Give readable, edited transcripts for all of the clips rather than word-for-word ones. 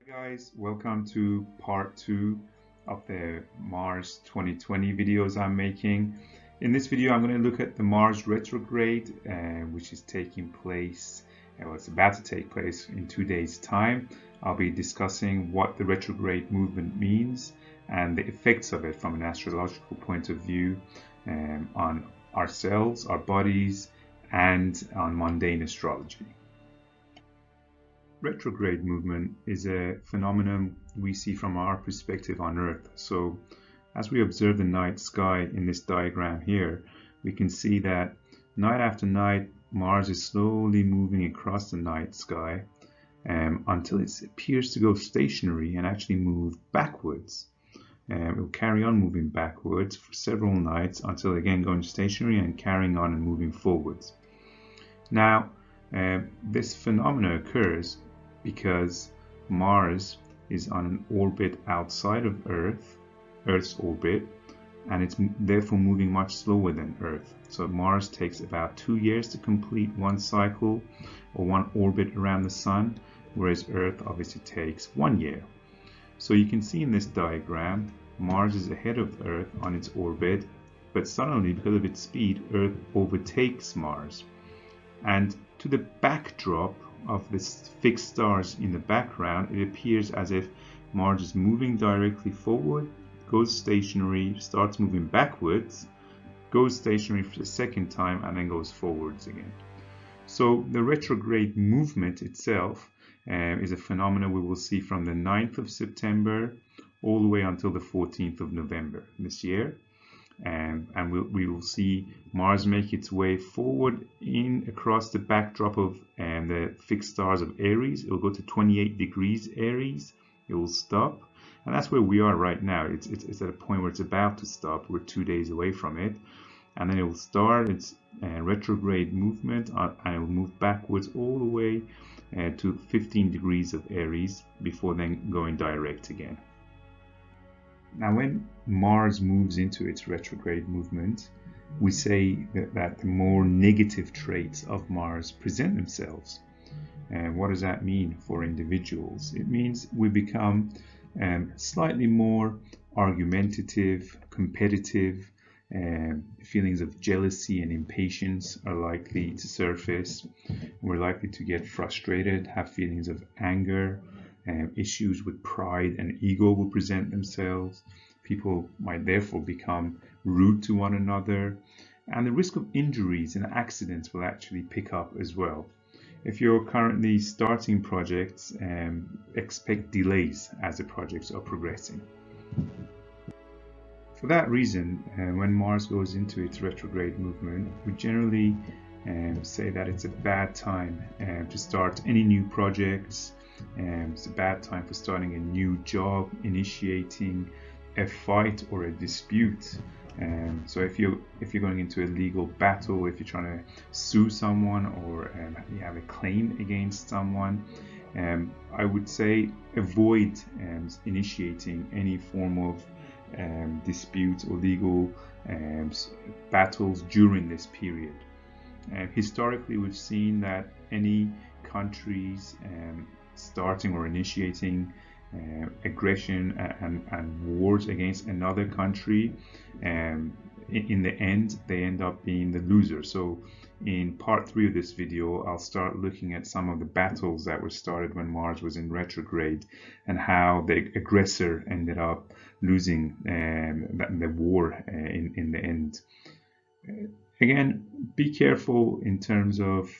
Guys, welcome to part 2 of the Mars 2020 videos I'm making. In this video I'm going to look at the Mars retrograde, which is taking place, it's about to take place in 2 days time. I'll be discussing what the retrograde movement means and the effects of it from an astrological point of view on ourselves, our bodies, and on mundane astrology. Retrograde movement is a phenomenon we see from our perspective on Earth. So as we observe the night sky in this diagram here, we can see that night after night Mars is slowly moving across the night sky until it appears to go stationary and actually move backwards. It will carry on moving backwards for several nights until again going stationary and carrying on and moving forwards. Now this phenomena occurs because Mars is on an orbit outside of Earth's orbit, and it's therefore moving much slower than Earth. So Mars takes about 2 years to complete one cycle or one orbit around the Sun, whereas Earth obviously takes 1 year. So you can see in this diagram, Mars is ahead of Earth on its orbit, but suddenly because of its speed, Earth overtakes Mars. And to the backdrop of the fixed stars in the background, it appears as if Mars is moving directly forward, goes stationary, starts moving backwards, goes stationary for the second time, and then goes forwards again. So the retrograde movement itself is a phenomenon we will see from the 9th of September all the way until the 14th of November this year. And we will see Mars make its way forward across the backdrop of the fixed stars of Aries. It will go to 28 degrees Aries. It will stop, and that's where we are right now. It's at a point where it's about to stop. We're 2 days away from it, and then it will start its retrograde movement, and it will move backwards all the way to 15 degrees of Aries before then going direct again. Now, when Mars moves into its retrograde movement, we say that the more negative traits of Mars present themselves. And what does that mean for individuals? It means we become slightly more argumentative, competitive. Feelings of jealousy and impatience are likely to surface. We're likely to get frustrated, have feelings of anger. Issues with pride and ego will present themselves. People might therefore become rude to one another, and the risk of injuries and accidents will actually pick up as well. If you're currently starting projects, expect delays as the projects are progressing. For that reason, when Mars goes into its retrograde movement, we generally say that it's a bad time to start any new projects. It's a bad time for starting a new job, initiating a fight or a dispute. So if you're going into a legal battle, if you're trying to sue someone, or you have a claim against someone, I would say avoid initiating any form of dispute or legal battles during this period. Historically, we've seen that any countries starting or initiating aggression and wars against another country, in the end they end up being the loser. So in part 3 of this video, I'll start looking at some of the battles that were started when Mars was in retrograde and how the aggressor ended up losing the war in the end. Again, be careful in terms of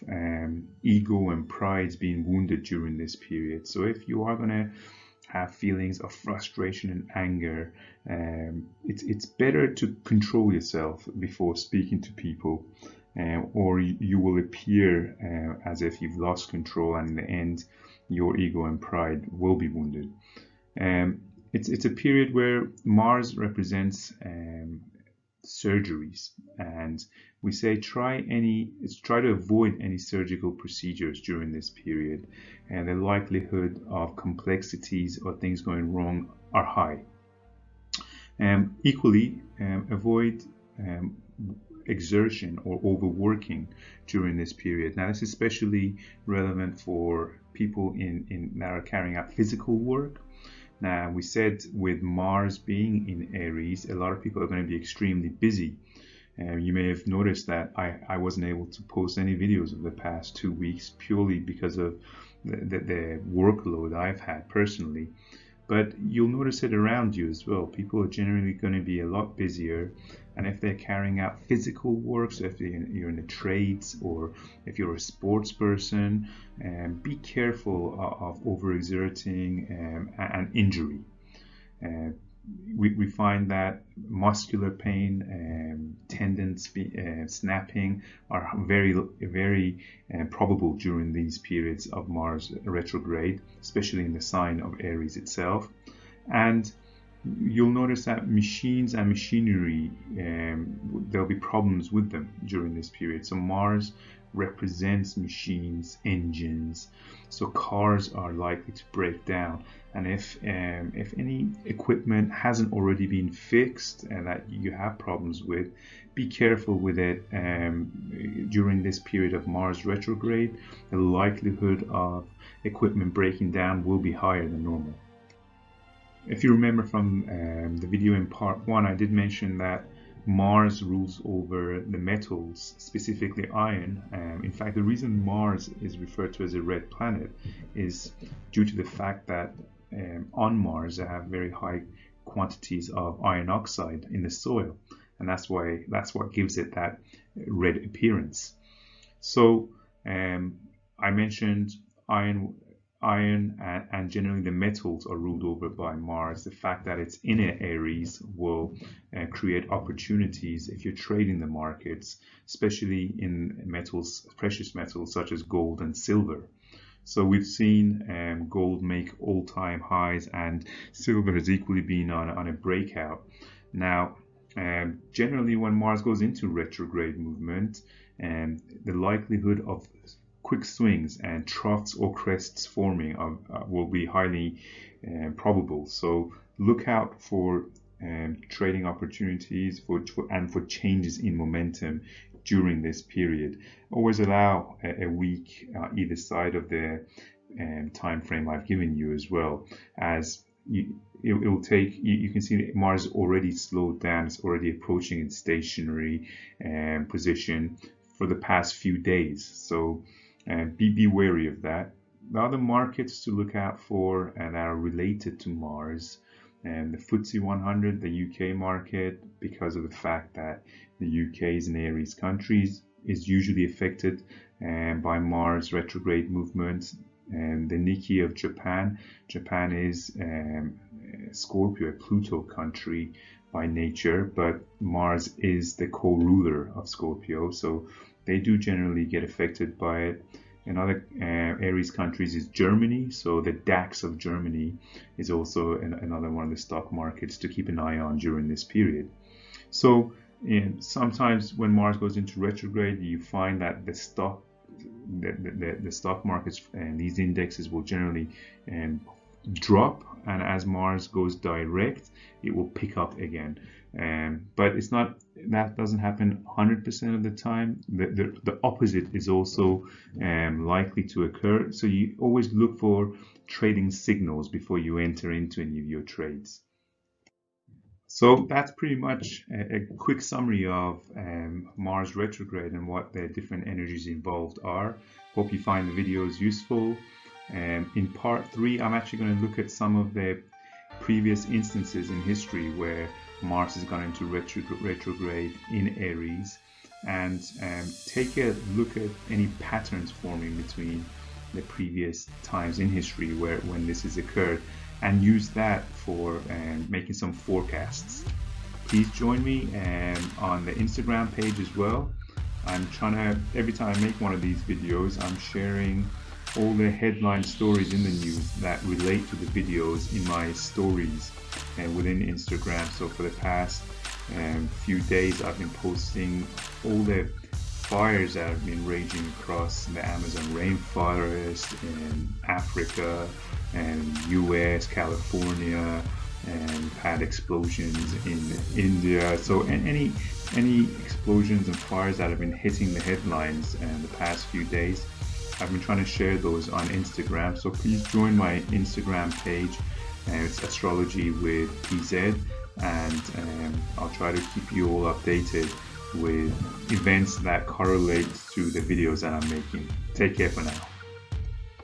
ego and pride being wounded during this period. So if you are going to have feelings of frustration and anger, it's better to control yourself before speaking to people, or you will appear as if you've lost control, and in the end your ego and pride will be wounded. It's a period where Mars represents surgeries, and we say try to avoid any surgical procedures during this period, and the likelihood of complexities or things going wrong are high. Equally, avoid exertion or overworking during this period. Now, this is especially relevant for people that are carrying out physical work. Now, we said with Mars being in Aries, a lot of people are going to be extremely busy. You may have noticed that I wasn't able to post any videos of the past 2 weeks purely because of the workload I've had personally. But you'll notice it around you as well. People are generally going to be a lot busier, and if they're carrying out physical work, so if you're in the trades or if you're a sports person, be careful of overexerting and injury. We find that muscular pain, tendons snapping are very probable during these periods of Mars retrograde, especially in the sign of Aries itself. And you'll notice that machines and machinery, there'll be problems with them during this period. So Mars represents machines, engines, so cars are likely to break down. And if any equipment hasn't already been fixed and that you have problems with, be careful with it. During this period of Mars retrograde, the likelihood of equipment breaking down will be higher than normal. If you remember from the video in part 1, I did mention that Mars rules over the metals, specifically iron. In fact, the reason Mars is referred to as a red planet is due to the fact that on Mars they have very high quantities of iron oxide in the soil, and that's what gives it that red appearance. So I mentioned iron and generally the metals are ruled over by Mars. The fact that it's in Aries will create opportunities if you're trading the markets, especially in metals, precious metals such as gold and silver. So we've seen gold make all-time highs, and silver has equally been on a breakout. Now, generally when Mars goes into retrograde movement, the likelihood of quick swings and troughs or crests forming will be highly probable. So look out for trading opportunities and for changes in momentum during this period. Always allow a week either side of the time frame I've given you, as well, as it will take. You can see that Mars already slowed down. It's already approaching its stationary position for the past few days. So be wary of that. The other markets to look out for that are related to Mars, and the FTSE 100, the UK market, because of the fact that the UK is an Aries country, is usually affected by Mars retrograde movements. And the Nikkei of Japan is Scorpio, a Pluto country by nature, but Mars is the co-ruler of Scorpio, so they do generally get affected by it. Another Aries countries is Germany, so the DAX of Germany is also another one of the stock markets to keep an eye on during this period. So sometimes when Mars goes into retrograde, you find that the stock markets and these indexes will generally drop, and as Mars goes direct, it will pick up again. But it's not, that doesn't happen 100% of the time. The opposite is also likely to occur. So you always look for trading signals before you enter into any of your trades. So that's pretty much a quick summary of Mars retrograde and what the different energies involved are. Hope you find the videos useful. In part 3, I'm actually going to look at some of the previous instances in history where Mars has gone into retrograde in Aries, and take a look at any patterns forming between the previous times in history when this has occurred, and use that for making some forecasts. Please join me on the Instagram page as well. I'm trying to, every time I make one of these videos, I'm sharing all the headline stories in the news that relate to the videos in my stories within Instagram. So for the past few days, I've been posting all the fires that have been raging across the Amazon rainforest in Africa and US, California, and had explosions in India. So any any explosions and fires that have been hitting the headlines in the past few days, I've been trying to share those on Instagram, so please join my Instagram page. It's Astrology with PZ, and I'll try to keep you all updated with events that correlate to the videos that I'm making. Take care for now.